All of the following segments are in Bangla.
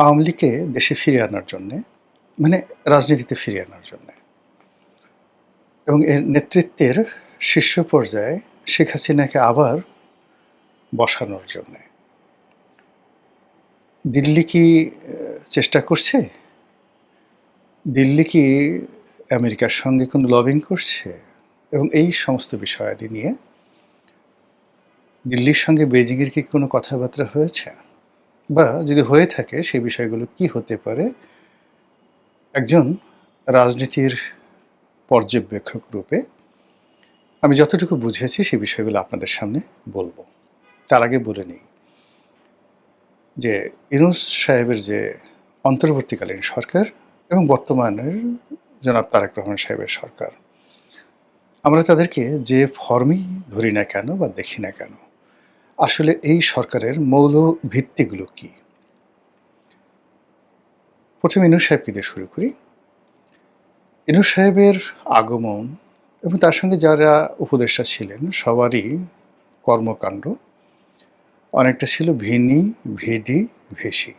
আওয়ামী লীগকে দেশে ফিরিয়ে আনার জন্যে, মানে রাজনীতিতে ফিরিয়ে আনার জন্যে এবং এর নেতৃত্বের শীর্ষ পর্যায়ে শেখ হাসিনাকে আবার বসানোর জন্যে। দিল্লি কি চেষ্টা করছে? দিল্লি কি আমেরিকার সঙ্গে কোনো লবিং করছে? এবং এই সমস্ত বিষয়াদি নিয়ে দিল্লির সঙ্গে বেজিংয়ের কি কোনো কথাবার্তা হয়েছে? বা যদি হয়ে থাকে সেই বিষয়গুলো কি হতে পারে? একজন রাজনীতির পর্যবেক্ষক রূপে আমি যতটুকু বুঝেছি সেই বিষয়গুলো আপনাদের সামনে বলবো। তার আগে বলে নিই যে ইউনূস সাহেবের যে অন্তর্বর্তীকালীন সরকার এবং বর্তমানের জনাব তারেক রহমান সাহেবের সরকার, আমরা তাদেরকে যে ফর্মেই ধরি না কেন বা দেখি না কেন, আসলে এই সরকারের মৌল ভিত্তিগুলো কি? প্রথমে ইউনূস সাহেবকে দিয়ে শুরু করি। ইউনূস সাহেবের আগমন এবং তার সঙ্গে যারা উপদেষ্টা ছিলেন সবারই কর্মকাণ্ড অনেকটা ছিল ভিনি, ভিডি, ভিসি।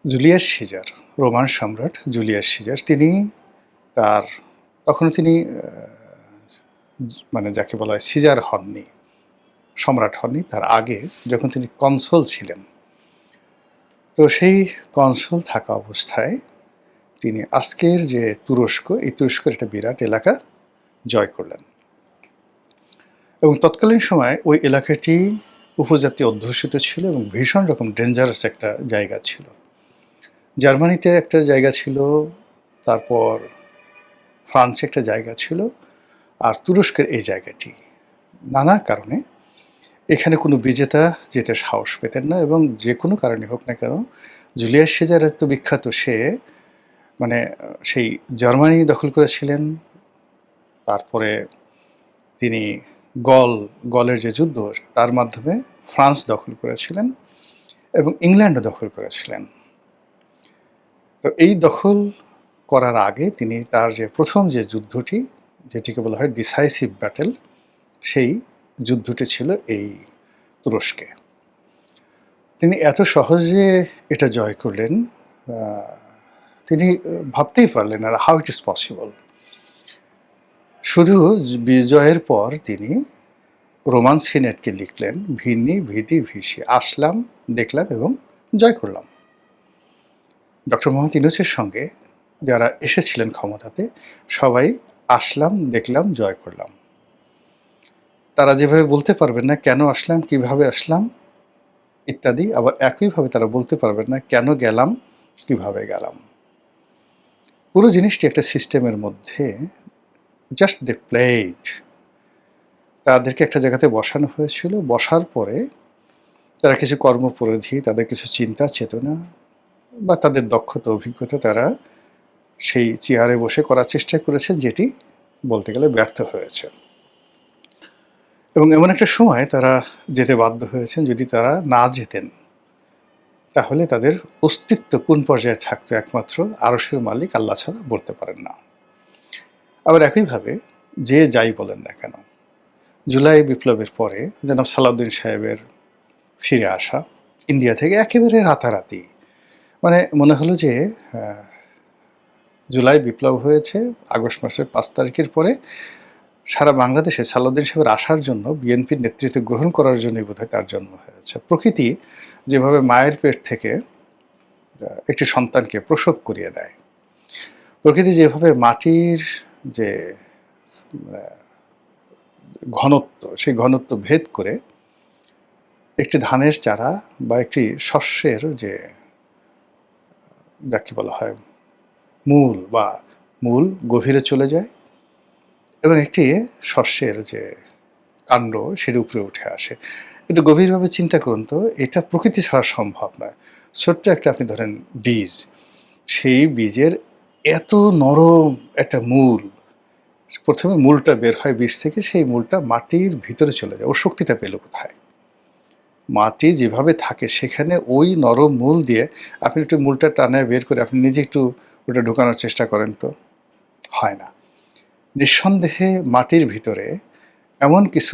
জুলিয়াস সিজার, রোমান সম্রাট জুলিয়াস সিজার, তিনি তার তখনও তিনি মানে যাকে বলা হয় সিজার হননি, সম্রাট হননি, তার আগে যখন তিনি কনসুল ছিলেন, তো সেই কনসুল থাকা অবস্থায় তিনি আজকের যে তুরস্ক, এই তুরস্কের একটা বিরাট এলাকা জয় করলেন এবং তৎকালীন সময় ওই এলাকাটি উপজাতি অধ্যুষিত ছিল এবং ভীষণ রকম ডেঞ্জারাস একটা জায়গা ছিল। জার্মানিতে একটা জায়গা ছিল, তারপর ফ্রান্সে একটা জায়গা ছিল, আর তুরস্কের এই জায়গাটি নানা কারণে এখানে কোনো বিজেতা যেতে সাহস পেতেন না এবং যে কোনো কারণে হোক না কেন জুলিয়াস সিজার এত বিখ্যাত, সে মানে সেই জার্মানি দখল করেছিলেন, তারপরে তিনি গলের যে যুদ্ধ তার মাধ্যমে ফ্রান্স দখল করেছিলেন এবং ইংল্যান্ডও দখল করেছিলেন। তো এই দখল করার আগে তিনি তার যে প্রথম যে যুদ্ধটি, যেটিকে বলা হয় ডিসাইসিভ ব্যাটেল, সেই যুদ্ধটি ছিল এই তুরস্কে। তিনি এত সহজে এটা জয় করলেন, তিনি ভাবতেই পারলেন না হাউ ইট ইজ পসিবল। শুধু বিজয়ের পর তিনি রোমান সিনেটকে লিখলেন ভিনি, ভিডি, ভিসি, আসলাম, দেখলাম এবং জয় করলাম। ডক্টর মোহাম্মদ ইউনূসের সঙ্গে যারা এসেছিলেন ক্ষমতাতে সবাই আসলাম, দেখলাম, জয় করলাম। তারা যেভাবে বলতে পারবেন না কেন আসলাম, কিভাবে আসলাম ইত্যাদি, আবার একইভাবে তারা বলতে পারবেন না কেন গেলাম, কিভাবে গেলাম। পুরো জিনিসটি একটা সিস্টেমের মধ্যে জাস্ট দে প্লেড। তাদেরকে একটা জায়গাতে বসানো হয়েছিল, বসার পরে তারা কিছু কর্মপরিধি, তাদের কিছু চিন্তা চেতনা বা তাদের দক্ষতা অভিজ্ঞতা তারা সেই চেয়ারে বসে করার চেষ্টা করেছে, যেটি বলতে গেলে ব্যর্থ হয়েছে এবং এমন একটা সময় তারা যেতে বাধ্য হয়েছেন। যদি তারা না যেতেন তাহলে তাদের অস্তিত্ব কোন পর্যায়ে থাকতো একমাত্র আরশের মালিক আল্লাহ ছাড়া বলতে পারেন না। আবার একইভাবে যে যাই বলেন না কেন, জুলাই বিপ্লবের পরে জনাব সালাউদ্দিন সাহেবের ফিরে আসা ইন্ডিয়া থেকে একেবারে রাতারাতি, মানে মনে হলো যে জুলাই বিপ্লব হয়েছে আগস্ট মাসের 5 তারিখের পরে, সারা বাংলাদেশে সালাউদ্দিন সাহেবের আসার জন্য, বিএনপির নেতৃত্ব গ্রহণ করার জন্যই বোধহয় তার জন্ম হয়েছে। প্রকৃতি যেভাবে মায়ের পেট থেকে একটি সন্তানকে প্রসব করিয়ে দেয়, প্রকৃতি যেভাবে মাটির যে ঘনত্ব, সেই ঘনত্ব ভেদ করে একটি ধানের চারা বা একটি শস্যের যে যাকে বলা হয় মূল গভীরে চলে যায় এবং একটি শস্যের যে কাণ্ড সেটা উপরে উঠে আসে। একটু গভীরভাবে চিন্তা করুন তো, এটা প্রকৃতি ছাড়া সম্ভব নয়। ছোট্ট একটা আপনি ধরেন বীজ, সেই বীজের এত নরম একটা মূল, প্রথমে মূলটা বের হয় বীজ থেকে, সেই মূলটা মাটির ভিতরে চলে যায়। ওর শক্তিটা পেল কোথায়? মাটি যেভাবে থাকে সেখানে ওই নরম মূল দিয়ে আপনি একটু মূলটা টানায় বের করে আপনি নিজে একটু ওটা ঢোকানোর চেষ্টা করেন তো, হয় না। নিঃসন্দেহে মাটির ভিতরে এমন কিছু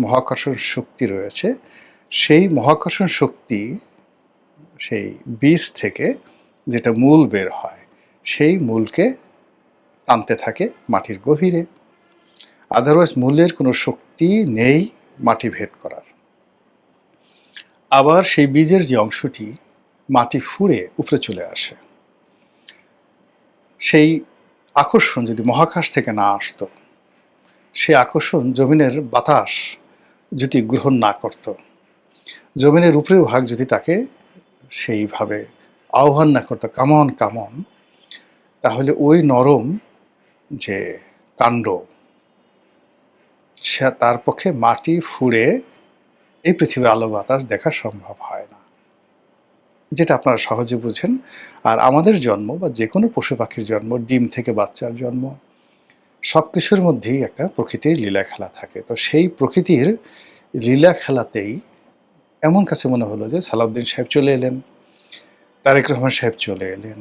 মহাকর্ষণ শক্তি রয়েছে, সেই মহাকর্ষণ শক্তি সেই বীজ থেকে যেটা মূল বের হয়, সেই মূলকে টানতে থাকে মাটির গভীরে। আদারওয়াইজ মূলের কোনো শক্তি নেই মাটি ভেদ করার। আবার সেই বীজের যে অংশটি মাটি ফুঁড়ে উপরে চলে আসে, সেই আকর্ষণ যদি মহাকাশ থেকে না আসতো, সেই আকর্ষণ জমিনের বাতাস যদি গ্রহণ না করত, জমিনের উপরের ভাগ যদি তাকে সেইভাবে আহ্বান না করতো, কামন কামন, তাহলে ওই নরম যে কাণ্ড, সে তার পক্ষে মাটি ফুঁড়ে এই পৃথিবীর আলো বাতাস দেখা সম্ভব হয় না, যেটা আপনারা সহজে বুঝেন। আর আমাদের জন্ম বা যে কোনো পশু পাখির জন্ম, ডিম থেকে বাচ্চার জন্ম, সব কিছুর মধ্যেই একটা প্রকৃতির লীলা খেলা থাকে। তো সেই প্রকৃতির লীলা খেলাতেই এমন কাছে মনে হলো যে সালাউদ্দিন সাহেব চলে এলেন, তারেক রহমান সাহেব চলে এলেন।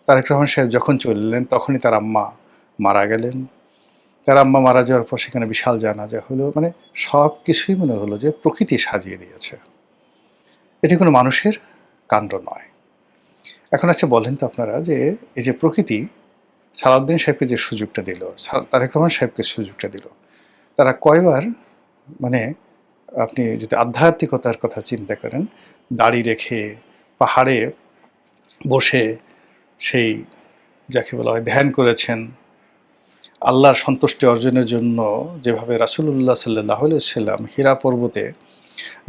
তারেক রহমান সাহেব যখন চলে এলেন তখনই তার আম্মা মারা গেলেন। তার আম্মা মারা যাওয়ার পর সেখানে বিশাল জানাজা হলো। মানে সব কিছুই মনে হলো যে প্রকৃতি সাজিয়ে দিয়েছে, এটি কোনো মানুষের কাণ্ড নয়। এখন আচ্ছা বলেন তো আপনারা, যে এই যে প্রকৃতি সালাউদ্দিন সাহেবকে যে সুযোগটা দিল, তারেক রহমান সাহেবকে সুযোগটা দিল, তারা কয়বার, মানে আপনি যদি আধ্যাত্মিকতার কথা চিন্তা করেন, দাড়ি রেখে পাহাড়ে বসে সেই যাকে বলা হয় ধ্যান করেছেন, আল্লাহর সন্তুষ্টি অর্জনের জন্য যেভাবে রাসূলুল্লাহ সাল্লাল্লাহু আলাইহি সাল্লাম হীরা পর্বতে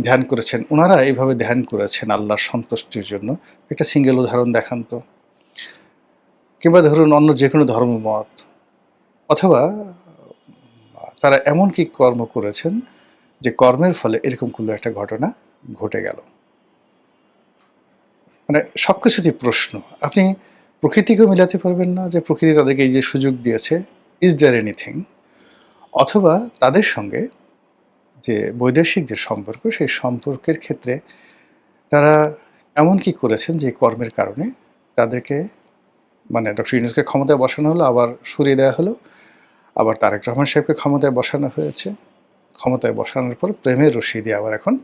ধ্যান করেছেন, ওনারা এইভাবে ধ্যান করেছেন আল্লাহর সন্তুষ্টির জন্য। একটা সিঙ্গেল উদাহরণ দেখান তো। কিংবা ধরুন অন্য যে কোনো ধর্মমত, অথবা তারা এমন কি কর্ম করেছেন যে কর্মের ফলে এরকম কোনো একটা ঘটনা ঘটে গেল। মানে সব কিছুতেই প্রশ্ন। আপনি প্রকৃতিকেও মিলাতে পারবেন না যে প্রকৃতি তাদেরকে এই যে সুযোগ দিয়েছে, ইজ দেয়ার এনিথিং? অথবা তাদের সঙ্গে যে বৈদেশিক যে সম্পর্ক, সেই সম্পর্কের ক্ষেত্রে তারা এমন কি করেছেন যে কর্মের কারণে তাদেরকে, মানে ডক্টর ইউনূসকে ক্ষমতায় বসানো হলো, আবার সরিয়ে দেওয়া হলো, আবার তারেক রহমান সাহেবকে ক্ষমতায় বসানো হয়েছে, ক্ষমতায় বসানোর পর প্রেমের রশি দিয়ে আবার এখন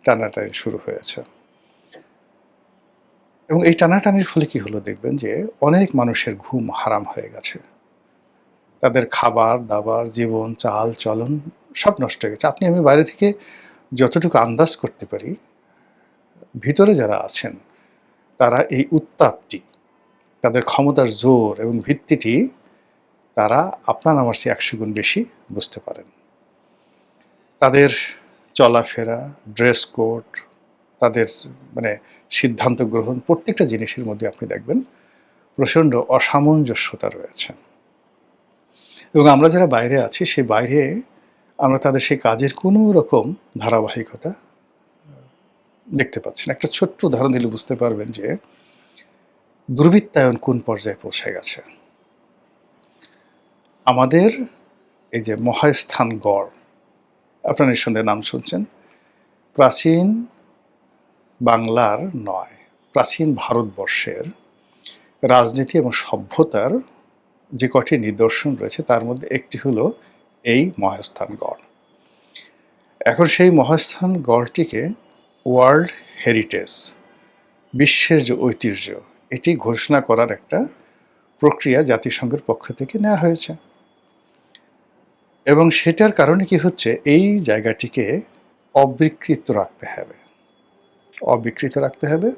টানাটানি শুরু হয়েছে। এবং এই টানাটানির ফলে কি হলো দেখবেন যে অনেক মানুষের ঘুম হারাম হয়ে গেছে, তাদের খাবার দাবার, জীবন চাল চলন সব নষ্ট হয়ে গেছে। আপনি আমি বাইরে থেকে যতটুকু আন্দাজ করতে পারি, ভিতরে যারা আছেন তারা এই উত্তাপটি, তাদের ক্ষমতার জোর এবং ভিত্তিটি তারা আপনার আমার চেয়ে 100 গুণ বেশি বুঝতে পারেন। তাদের চলাফেরা, ড্রেস কোড, তাদের মানে সিদ্ধান্ত গ্রহণ, প্রত্যেকটা জিনিসের মধ্যে আপনি দেখবেন প্রচণ্ড অসামঞ্জস্যতা রয়েছে। এবং আমরা যারা বাইরে আছি, সেই বাইরে আমরা তাদের সেই কাজের কোনো রকম ধারাবাহিকতা দেখতে পাচ্ছি না। একটা ছোট্ট উদাহরণ দিলে বুঝতে পারবেন যে দুর্বৃত্তায়ন কোন পর্যায়ে পৌঁছে গেছে। আমাদের এই যে মহাস্থানগড়, আপনারা নিঃসন্দেহে নাম শুনছেন, প্রাচীন বাংলার নয়, প্রাচীন ভারতবর্ষের রাজনীতি এবং সভ্যতার যে কটি নিদর্শন রয়েছে তার মধ্যে একটি হলো এই মহাস্থানগড়। এখন সেই মহাস্থানগড়টিকে ওয়ার্ল্ড হেরিটেজ, বিশ্বের যে ঐতিহ্য, এটি ঘোষণা করার একটা প্রক্রিয়া জাতিসংঘের পক্ষ থেকে নেওয়া হয়েছে। এবং সেটার কারণে কি হচ্ছে, এই জায়গাটিকে অবিকৃত রাখতে হবে, অবিকৃত রাখতে হবে।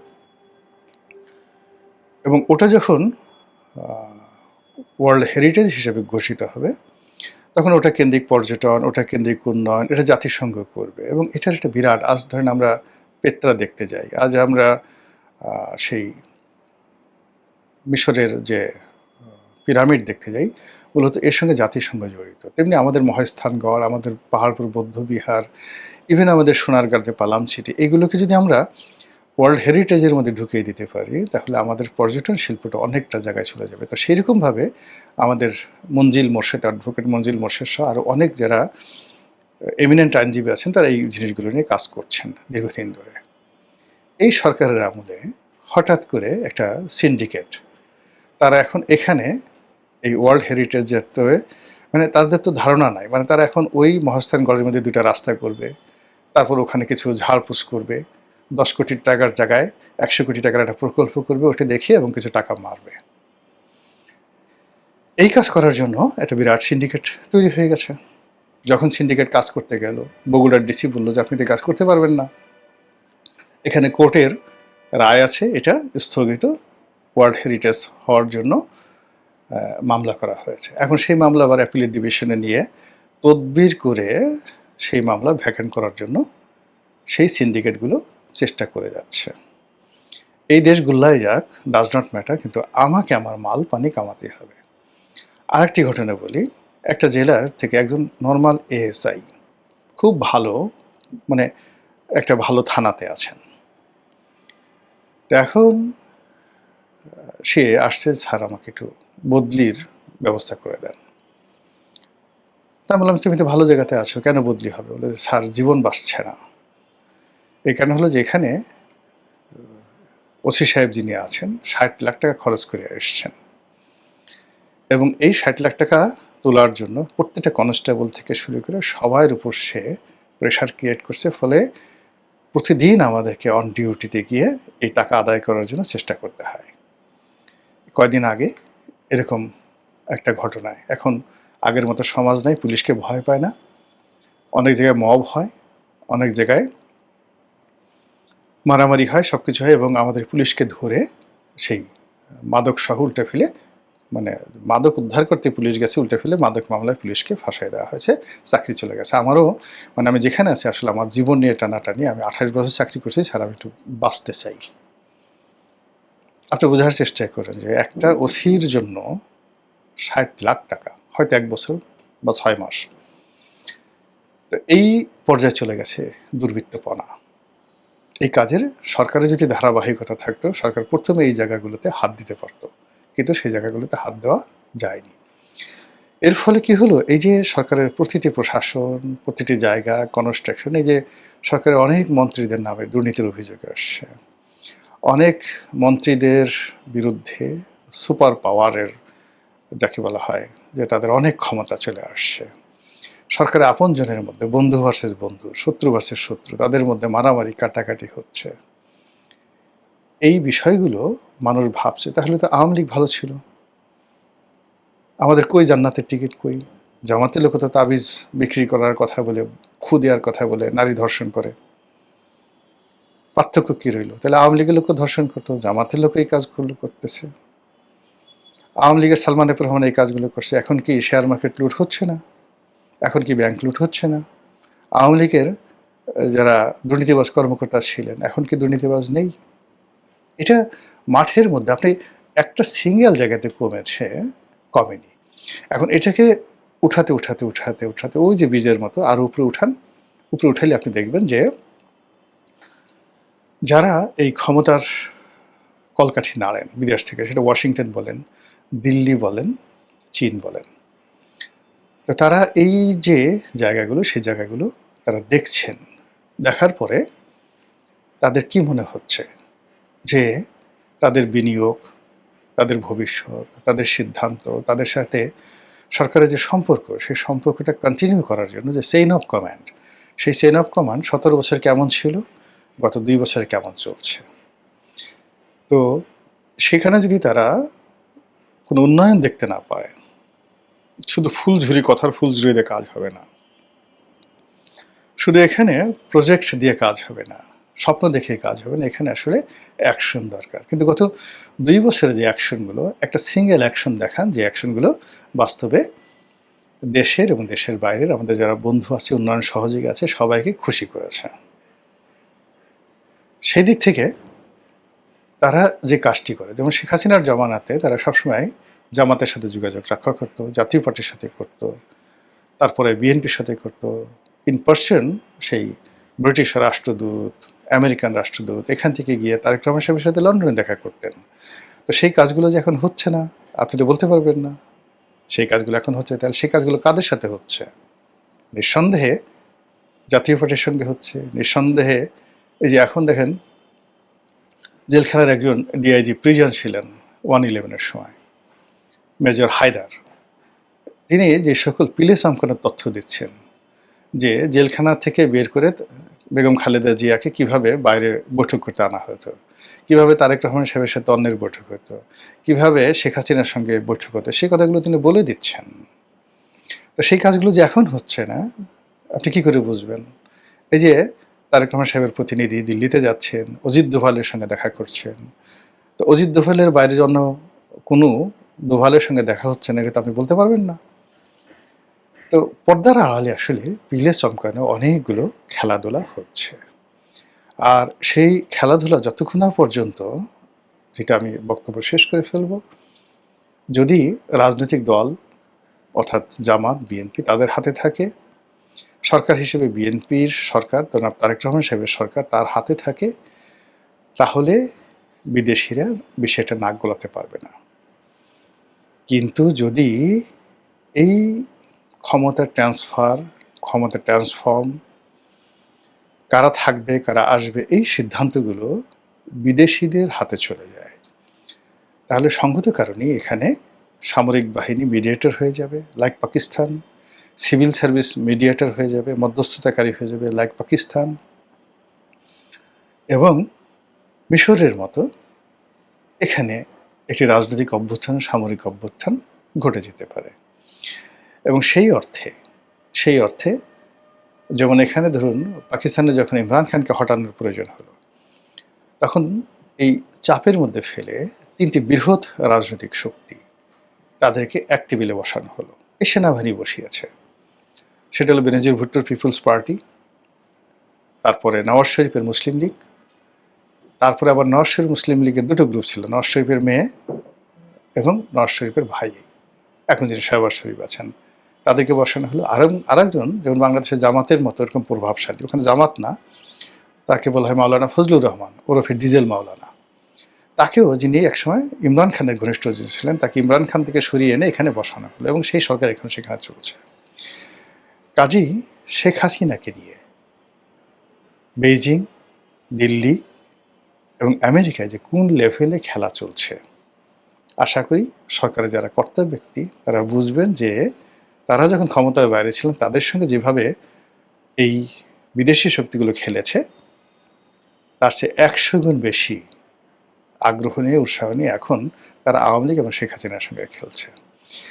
এবং ওটা যখন ওয়ার্ল্ড হেরিটেজ হিসেবে ঘোষিত হবে, তখন ওটা কেন্দ্রিক পর্যটন, ওটা কেন্দ্রিক উন্নয়ন, এটা জাতিসংঘ করবে। এবং এটার একটা বিরাট, আজ ধরেন আমরা পেত্রা দেখতে যাই, আজ আমরা সেই মিশরের যে পিরামিড দেখতে যাই, মূলত এর সঙ্গে জাতিসংঘ জড়িত। তেমনি আমাদের মহাস্থানগড়, আমাদের পাহাড়পুর বৌদ্ধবিহার, ইভেন আমাদের সোনারগাঁর যে পালাম সিটি, এগুলোকে যদি আমরা ওয়ার্ল্ড হেরিটেজের মধ্যে ঢুকিয়ে দিতে পারি, তাহলে আমাদের পর্যটন শিল্পটা অনেকটা জায়গায় চলে যাবে। তো সেইরকমভাবে আমাদের মঞ্জিল মোর্শেদ, অ্যাডভোকেট মঞ্জিল মোর্শেদ সহ আরও অনেক যারা এমিনেন্ট আইনজীবী আছেন, তারা এই জিনিসগুলো নিয়ে কাজ করছেন দীর্ঘদিন ধরে। এই সরকারের আমলে হঠাৎ করে একটা সিন্ডিকেট, তারা এখন এখানে এই ওয়ার্ল্ড হেরিটেজের তো মানে তাদের তো ধারণা নাই, মানে তারা এখন ওই মহাস্থানগড়ের মধ্যে 2টা রাস্তা করবে, তারপর ওখানে কিছু ঝাড়পোছ করবে, 10 কোটি টাকার জায়গায় 100 কোটি টাকার একটা প্রকল্প করবে, ওটা দেখিয়ে এবং কিছু টাকা মারবে। এই কাজ করার জন্য একটা বিরাট সিন্ডিকেট তৈরি হয়ে গেছে। যখন সিন্ডিকেট কাজ করতে গেল, বগুড়ার ডিসি বলল যে আপনি তো কাজ করতে পারবেন না, এখানে কোর্টের রায় আছে, এটা স্থগিত, ওয়ার্ল্ড হেরিটেজ হওয়ার জন্য মামলা করা হয়েছে। এখন সেই মামলা আবার অ্যাপিলেট ডিভিশনে নিয়ে তদবির করে সেই মামলা ভ্যাকেন্ট করার জন্য সেই সিন্ডিকেটগুলো চেষ্টা করে যাচ্ছে। এই দেশগুলাই যাক, ডাজ নট ম্যাটার, কিন্তু আমাকে আমার মাল পানি কামাতে হবে। আরেকটি ঘটনা বলি, একটা জেলার থেকে একজন নর্মাল এএসআই, খুব ভালো, মানে একটা ভালো থানাতে আছেন। তো এখন সে আসছে, স্যার আমাকে একটু বদলির ব্যবস্থা করে দেন। তা আমি বললাম তুমি তো ভালো জায়গাতে আছো, কেন বদলি হবে? বলে স্যার জীবন বাঁচছে না। এই কারণ হলো যে এখানে ওসি সাহেব যিনি আছেন 60 লাখ টাকা খরচ করে এসছেন, এবং এই 60 লাখ টাকা তোলার জন্য প্রত্যেকটা কনস্টেবল থেকে শুরু করে সবার উপর সে প্রেশার ক্রিয়েট করছে, ফলে প্রতিদিন আমাদেরকে অন ডিউটিতে গিয়ে এই টাকা আদায় করার জন্য চেষ্টা করতে হয়। কয়দিন আগে এরকম একটা ঘটনায়, এখন আগের মতো সমাজ নাই, পুলিশকে ভয় পায় না, অনেক জায়গায় মব হয়, অনেক জায়গায় মারামারি হয়, সব কিছু হয়, এবং আমাদের পুলিশকে ধরে সেই মাদক সহ উল্টে ফেলে, মানে মাদক উদ্ধার করতে পুলিশ গেছে, উল্টে ফেলে মাদক মামলায় পুলিশকে ফাঁসাই দেওয়া হয়েছে, চাকরি চলে গেছে। আমারও মানে আমি যেখানে আছি আসলে আমার জীবন নিয়ে টানাটানি, আমি 28 বছর চাকরি করছি, স্যার আমি একটু বাঁচতে চাই। আপনি বোঝার চেষ্টা করেন যে একটা ওসির জন্য 60 লাখ টাকা, হয়তো 1 বছর বা 6 মাস, তো এই পর্যায়ে চলে গেছে দুর্বৃত্তপনা। এই কাজের সরকারের যদি ধারাবাহিকতা থাকতো, সরকার প্রথমে এই জায়গাগুলোতে হাত দিতে পারতো, কিন্তু সেই জায়গাগুলোতে হাত দেওয়া যায়নি। এর ফলে কি হলো, এই যে সরকারের প্রতিটি প্রশাসন, প্রতিটি জায়গা, কনস্ট্রাকশন, এই যে সরকারের অনেক মন্ত্রীদের নামে দুর্নীতির অভিযোগ আসছে, অনেক মন্ত্রীদের বিরুদ্ধে সুপার পাওয়ারের, যাকে বলা হয় যে তাদের অনেক ক্ষমতা চলে আসছে, সরকারের আপনজনের মধ্যে বন্ধু ভার্সেস বন্ধু, শত্রু ভার্সেস শত্রু, তাদের মধ্যে মারামারি কাটাকাটি হচ্ছে। এই বিষয়গুলো মানুষ ভাবছে তাহলে তো আওয়ামী লীগ ভালো ছিল, আমাদের কই জান্নাতের টিকিট কই? জামাতের লোক তো তাবিজ বিক্রি করার কথা বলে, খু দেওয়ার কথা বলে নারী ধর্ষণ করে, পার্থক্য কী রইল? তাহলে আওয়ামী লীগের লোকও ধর্ষণ করতো, জামাতের লোক এই কাজগুলো করতেছে, আওয়ামী লীগের সালমান এফ রহমান এই কাজগুলো করছে। এখন কি শেয়ার মার্কেট লুট হচ্ছে না? এখন কি ব্যাংক লুট হচ্ছে না? আওয়ামী লীগের যারা দুর্নীতিবাজ কর্মকর্তা ছিলেন, এখন কি দুর্নীতিবাজ নেই? এটা মাঠের মধ্যে আপনি একটা সিঙ্গেল জায়গাতে কমেছে, কমেনি। এখন এটাকে উঠাতে উঠাতে উঠাতে উঠাতে ওই যে বীজের মতো আরও উপরে উঠান, উপরে উঠাইলে আপনি দেখবেন যে যারা এই ক্ষমতার কলকাঠি নাড়েন বিদেশ থেকে, সেটা ওয়াশিংটন বলেন, দিল্লি বলেন, চীন বলেন, তো তারা এই যে জায়গাগুলো, সেই জায়গাগুলো তারা দেখছেন, দেখার পরে তাদের কি মনে হচ্ছে যে তাদের বিনিয়োগ, তাদের ভবিষ্যৎ, তাদের সিদ্ধান্ত, তাদের সাথে সরকারের যে সম্পর্ক, সেই সম্পর্কটা কন্টিনিউ করার জন্য যে চেইন অফ কমান্ড, সেই চেইন অফ কমান্ড 17 বছর কেমন ছিল, গত 2 বছরে কেমন চলছে। তো সেখানে যদি তারা কোনো উন্নয়ন দেখতে না পায়, শুধু ফুলঝুরি, কথার ফুলঝুরি দিয়ে কাজ হবে না, শুধু এখানে প্রজেক্ট দিয়ে কাজ হবে না, স্বপ্ন দেখে কাজ হবে না, এখানে আসলে অ্যাকশন দরকার। কিন্তু গত 2 বছরে যে অ্যাকশনগুলো, একটা সিঙ্গেল অ্যাকশন দেখান যে অ্যাকশনগুলো বাস্তবে দেশের এবং দেশের বাইরের আমাদের যারা বন্ধু আছে, উন্নয়ন সহযোগী আছে, সবাইকে খুশি করেছে। সেই দিক থেকে তারা যে কাজটি করে, যেমন শেখ হাসিনার জমানাতে তারা সবসময় জামাতের সাথে যোগাযোগ রক্ষা করতো, জাতীয় পার্টির সাথে করতো, তারপরে বিএনপির সাথে করতো, ইন পার্সন সেই ব্রিটিশ রাষ্ট্রদূত, আমেরিকান রাষ্ট্রদূত, এখান থেকে গিয়ে তারেক রহমান সাহেবের সাথে লন্ডনে দেখা করতেন। তো সেই কাজগুলো যে এখন হচ্ছে না, আপনি তো বলতে পারবেন না সেই কাজগুলো এখন হচ্ছে, তাহলে সেই কাজগুলো কাদের সাথে হচ্ছে? নিঃসন্দেহে জাতীয় পার্টির সঙ্গে হচ্ছে, নিঃসন্দেহে এই যে এখন দেখেন জেলখানার একজন ডিআইজি প্রিজন ছিলেন 1/11-এর সময়, মেজর হায়দার, তিনি যে সকল পিলে চমকানোর তথ্য দিচ্ছেন, যে জেলখানা থেকে বের করে বেগম খালেদা জিয়াকে কিভাবে বাইরে বৈঠক করতে আনা হতো, কিভাবে তারেক রহমান সাহেবের সাথে অন্যের বৈঠক হতো, কিভাবে শেখ হাসিনার সঙ্গে বৈঠক হতো, সেই কথাগুলো তিনি বলে দিচ্ছেন। তো সেই কাজগুলো যে এখন হচ্ছে না, আপনি কি করে বুঝবেন? এই যে তারেক রহমান সাহেবের প্রতিনিধি দিল্লিতে যাচ্ছেন, অজিত দোভালের সঙ্গে দেখা করছেন। তো অজিত দোভালের বাইরে অন্য কোনো দোভালের সঙ্গে দেখা হচ্ছে না, এটা তো আপনি বলতে পারবেন না। তো পর্দার আড়ালে আসলে পিলে চমকানো অনেকগুলো খেলাধুলা হচ্ছে। আর সেই খেলাধুলা যতক্ষণ না পর্যন্ত, যেটা আমি বক্তব্য শেষ করে ফেলব, যদি রাজনৈতিক দল অর্থাৎ জামাত, বিএনপি তাদের হাতে থাকে, সরকার হিসেবে বিএনপির সরকার, জনাব তারেক রহমান সাহেবের সরকার তার হাতে থাকে, তাহলে বিদেশিরা বিষয়টা নাক গলাতে পারবে না। কিন্তু যদি এই ক্ষমতার ট্রান্সফার, ক্ষমতা ট্রান্সফর্ম, কারা থাকবে কারা আসবে, এই সিদ্ধান্তগুলো বিদেশিদের হাতে চলে যায়, তাহলে সঙ্গত কারণেই এখানে সামরিক বাহিনী মিডিয়েটর হয়ে যাবে like Pakistan, civil service mediator হয়ে যাবে, মধ্যস্থতাকারী হয়ে যাবে লাইক পাকিস্তান, এবং মিশরের মতো এখানে একটি রাজনৈতিক অভ্যুত্থান, সামরিক অভ্যুত্থান ঘটে যেতে পারে। এবং সেই অর্থে যেমন এখানে ধরুন পাকিস্তানে যখন ইমরান খানকে হটানোর প্রয়োজন হলো, তখন এই চাপের মধ্যে ফেলে তিনটি বৃহৎ রাজনৈতিক শক্তি তাদেরকে এক টেবিলে বসানো হলো। এই সেনাবাহিনী বসিয়েছে, সেটা হলো বেনজির ভুট্টোর পিপলস পার্টি, তারপরে নওয়াজ শরীফের মুসলিম লীগ, তারপরে আবার নওয়াজ শরীফ মুসলিম লীগের দুটো গ্রুপ ছিল, নওয়াজ শরীফের মেয়ে এবং নওয়াজ শরীফের ভাই, এখন যিনি শাহবাজ শরীফ আছেন, তাদেরকে বসানো হলো। আরেকজন যেমন বাংলাদেশের জামাতের মতো এরকম প্রভাবশালী, ওখানে জামাত না, তাকে বলা হয় মাওলানা ফজলুর রহমান ওরফে ডিজেল মাওলানা, তাকেও, যিনি একসময় ইমরান খানের ঘনিষ্ঠ ছিলেন, তাকে ইমরান খান থেকে সরিয়ে এনে এখানে বসানো হলো এবং সেই সরকার এখানে সেখানে চলছে। কাজেই শেখ হাসিনাকে নিয়ে বেইজিং, দিল্লি এবং আমেরিকায় যে কোন লেভেলে খেলা চলছে, আশা করি সরকারের যারা কর্তা ব্যক্তি তারা বুঝবেন যে তারা যখন ক্ষমতার বাইরে ছিলেন তাদের সঙ্গে যেভাবে এই বিদেশি শক্তিগুলো খেলেছে, তার চেয়ে 100 গুণ বেশি আগ্রহ নিয়ে, উৎসাহ নিয়ে এখন তারা আওয়ামী লীগ এবং শেখ হাসিনার সঙ্গে খেলছে।